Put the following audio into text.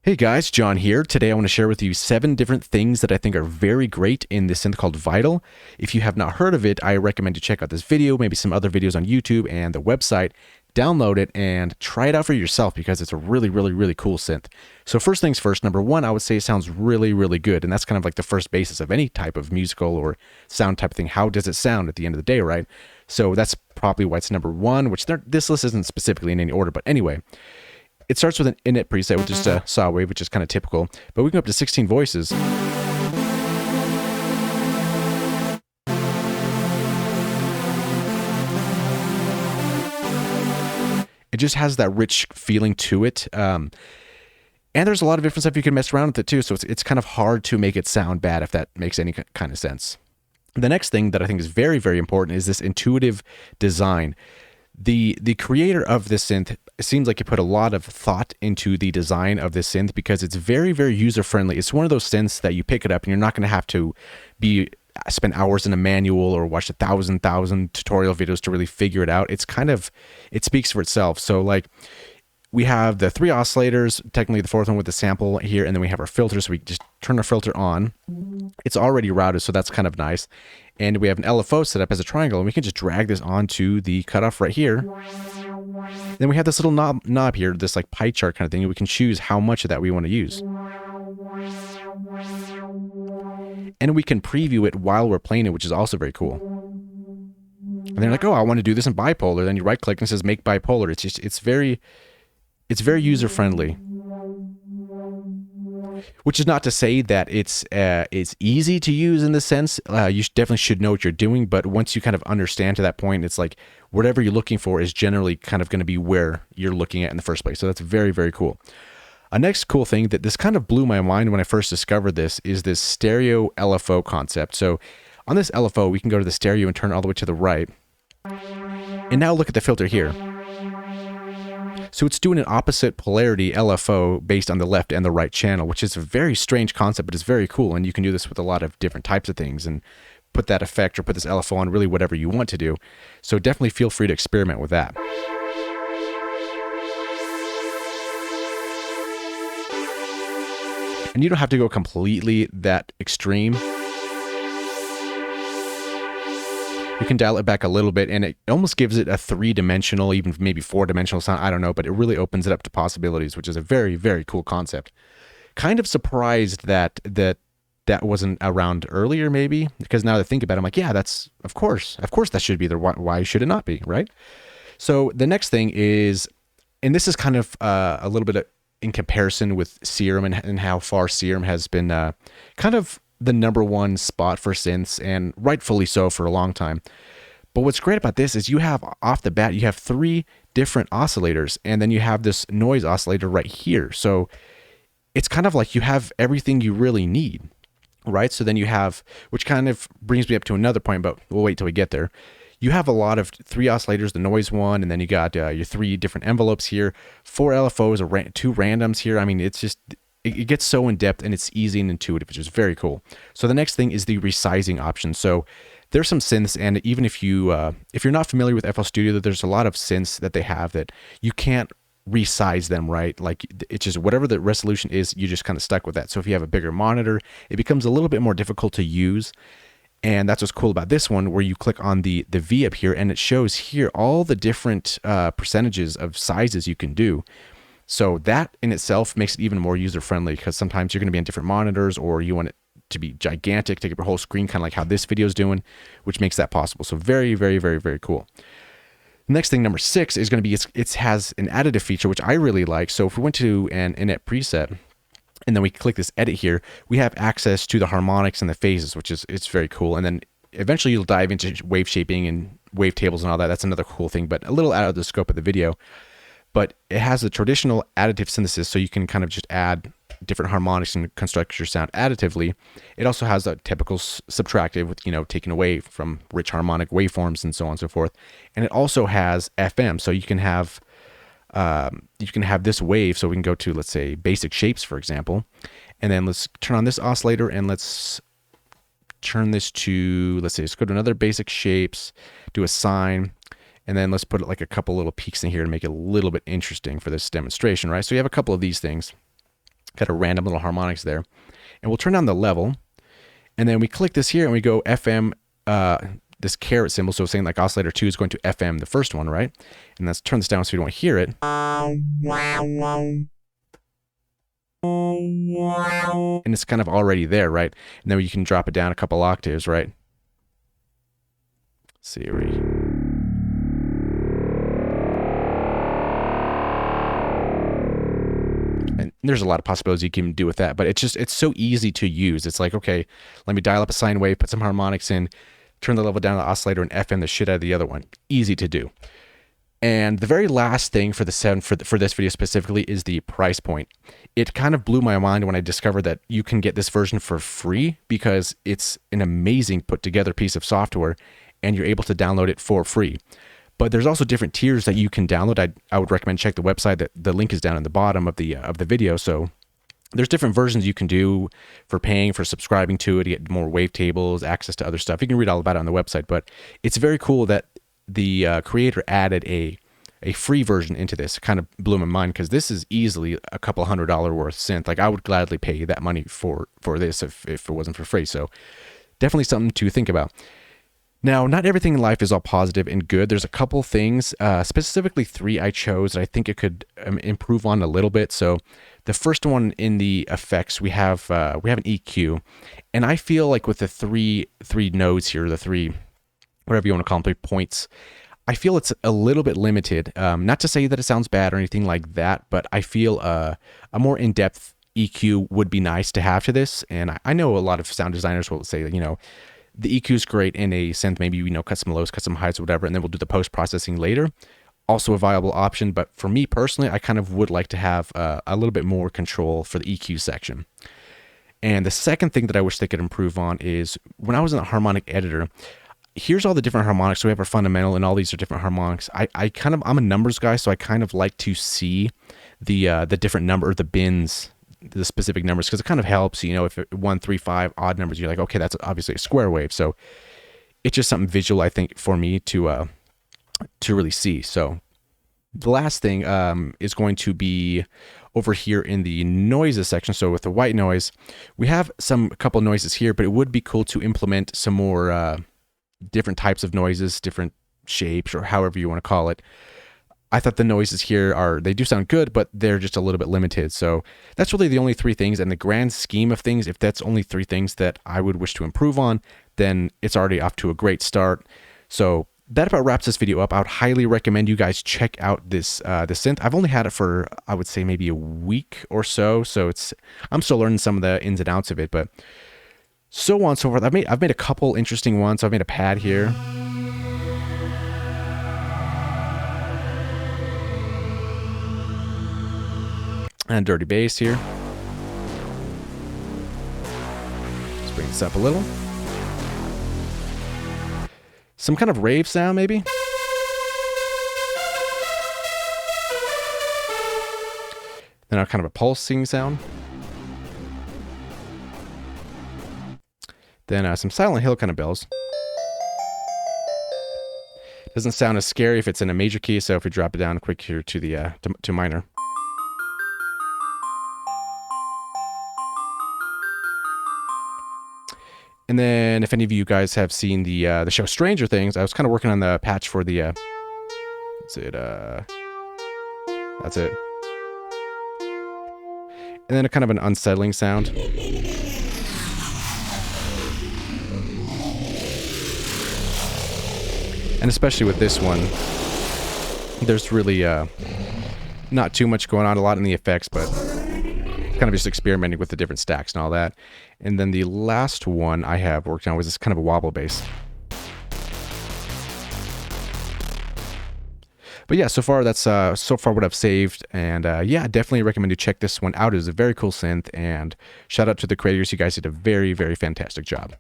Hey guys, John here. Today I want to share with you 7 different things that I think are very great in this synth called Vital. If you have not heard of it, I recommend you check out this video, maybe some other videos on YouTube and the website. Download it and try it out for yourself because it's a really cool synth. So first things first, number 1, I would say it sounds really good, and that's kind of like the first basis of any type of musical or sound type of thing. How does it sound at the end of the day, right? So that's probably why it's number 1, which this list isn't specifically in any order, but anyway. It starts with an init preset with just a saw wave, which is kind of typical, but we can go up to 16 voices. It just has that rich feeling to it. And there's a lot of different stuff you can mess around with it too, so it's kind of hard to make it sound bad, if that makes any kind of sense. The next thing that I think is very important is this intuitive design. The creator of this synth, it seems like he put a lot of thought into the design of this synth because it's very user friendly. It's one of those synths that you pick it up and you're not going to have to spend hours in a manual or watch 1,000 tutorial videos to really figure it out. It speaks for itself. So like we have the 3 oscillators, technically the 4th one with the sample here, and then we have our filter, so we just turn our filter on. It's already routed, so that's kind of nice. And we have an LFO set up as a triangle, and we can just drag this onto the cutoff right here. Then we have this little knob here, this like pie chart kind of thing, and we can choose how much of that we want to use. And we can preview it while we're playing it, which is also very cool. And they're like, oh, I want to do this in bipolar. Then you right click and it says make bipolar. It's very user friendly. Which is not to say that it's easy to use in the sense. You definitely should know what you're doing, but once you kind of understand to that point, it's like whatever you're looking for is generally kind of going to be where you're looking at in the first place. So that's very cool. A next cool thing that this kind of blew my mind when I first discovered this is this stereo LFO concept. So on this LFO, we can go to the stereo and turn all the way to the right. And now look at the filter here. So it's doing an opposite polarity LFO based on the left and the right channel, which is a very strange concept, but it's very cool. And you can do this with a lot of different types of things and put that effect or put this LFO on really whatever you want to do. So definitely feel free to experiment with that. And you don't have to go completely that extreme. You can dial it back a little bit, and it almost gives it a 3-dimensional, even maybe 4-dimensional sound. I don't know, but it really opens it up to possibilities, which is a very cool concept. Kind of surprised that wasn't around earlier, maybe, because now that I think about it, I'm like, yeah, that's of course that should be there. Why should it not be, right? So the next thing is, and this is kind of a little bit in comparison with Serum and how far Serum has been kind of the number 1 spot for synths, and rightfully so for a long time. But what's great about this is you have off the bat, you have 3 different oscillators, and then you have this noise oscillator right here. So it's kind of like you have everything you really need, right? So then you have, which kind of brings me up to another point, but we'll wait till we get there. You have a lot of 3 oscillators, the noise one, and then you got your 3 different envelopes here, 4 LFOs, 2 randoms here. I mean, it's just, it gets so in depth and it's easy and intuitive, which is very cool. So the next thing is the resizing option. So there's some synths, and even if you're not familiar with FL Studio, there's a lot of synths that they have that you can't resize them, right? Like it's just whatever the resolution is, you're just kind of stuck with that. So if you have a bigger monitor, it becomes a little bit more difficult to use. And that's what's cool about this one, where you click on the V up here and it shows here all the different percentages of sizes you can do. So that in itself makes it even more user-friendly, because sometimes you're going to be on different monitors, or you want it to be gigantic, take up your whole screen, kind of like how this video is doing, which makes that possible. So very cool. The next thing, number 6, is going to be it has an additive feature, which I really like. So if we went to an init preset, and then we click this edit here, we have access to the harmonics and the phases, which is it's very cool. And then eventually you'll dive into wave shaping and wave tables and all that. That's another cool thing, but a little out of the scope of the video. But it has the traditional additive synthesis, so you can kind of just add different harmonics and construct your sound additively. It also has a typical subtractive with, taking away from rich harmonic waveforms and so on and so forth. And it also has FM, so you can have this wave. So we can go to, let's say, basic shapes, for example, and then let's turn on this oscillator and let's turn this to, let's go to another basic shapes, do a sine. And then let's put like a couple little peaks in here to make it a little bit interesting for this demonstration, right? So you have a couple of these things. Got a random little harmonics there. And we'll turn down the level. And then we click this here and we go FM, this caret symbol. So saying like oscillator 2 is going to FM, the first one, right? And let's turn this down so we don't hear it. And it's kind of already there, right? And then you can drop it down a couple octaves, right? Let's see, and there's a lot of possibilities you can do with that, but it's so easy to use. It's like, okay, let me dial up a sine wave, put some harmonics in, turn the level down to the oscillator, and FM the shit out of the other one. Easy to do. And the very last thing for the sound for this video specifically is the price point. It kind of blew my mind when I discovered that you can get this version for free because it's an amazing put together piece of software and you're able to download it for free. But there's also different tiers that you can download. I would recommend check the website. That the link is down in the bottom of the video. So there's different versions you can do for paying, for subscribing to it, to get more wavetables, access to other stuff. You can read all about it on the website, but it's very cool that the creator added a free version into this. It kind of blew my mind because this is easily a couple $100 worth synth. Like I would gladly pay that money for this if it wasn't for free. So definitely something to think about. Now, not everything in life is all positive and good. There's a couple things, specifically 3 I chose that I think it could improve on a little bit. So the first one in the effects, we have an EQ, and I feel like with the three nodes here, the 3, whatever you want to call them, 3 points, I feel it's a little bit limited. Not to say that it sounds bad or anything like that, but I feel a more in-depth EQ would be nice to have to this. And I know a lot of sound designers will say that, the EQ is great in a synth, maybe, cut some lows, cut some highs, whatever, and then we'll do the post-processing later. Also a viable option, but for me personally, I kind of would like to have a little bit more control for the EQ section. And the second thing that I wish they could improve on is when I was in the harmonic editor, here's all the different harmonics. So we have our fundamental, and all these are different harmonics. I'm a numbers guy, so I kind of like to see the different number, the bins, the specific numbers, because it kind of helps, if 1, 3, 5 odd numbers, you're like, okay, that's obviously a square wave. So it's just something visual, I think, for me to really see. So the last thing is going to be over here in the noises section. So with the white noise, we have a couple noises here, but it would be cool to implement some more different types of noises, different shapes, or however you want to call it. I thought the noises here they do sound good, but they're just a little bit limited. So that's really the only 3 things. And the grand scheme of things, if that's only 3 things that I would wish to improve on, then it's already off to a great start. So that about wraps this video up. I would highly recommend you guys check out this synth. I've only had it for, I would say, maybe a week or so. So I'm still learning some of the ins and outs of it, but so on and so forth. I've made a couple interesting ones. So I've made a pad here. And dirty bass here. Let's bring this up a little. Some kind of rave sound, maybe. Then kind of a pulsing sound. Then some Silent Hill kind of bells. Doesn't sound as scary if it's in a major key, so if we drop it down quick here to the to minor. And then if any of you guys have seen the show Stranger Things, I was kind of working on the patch for the that's it. And then a kind of an unsettling sound. And especially with this one, there's really not too much going on, a lot in the effects, but kind of just experimenting with the different stacks and all that. And then the last one I have worked on was this kind of a wobble bass. But yeah, so far that's what I've saved, and yeah, definitely recommend you check this one out. It is a very cool synth, and shout out to the creators. You guys did a very, very fantastic job.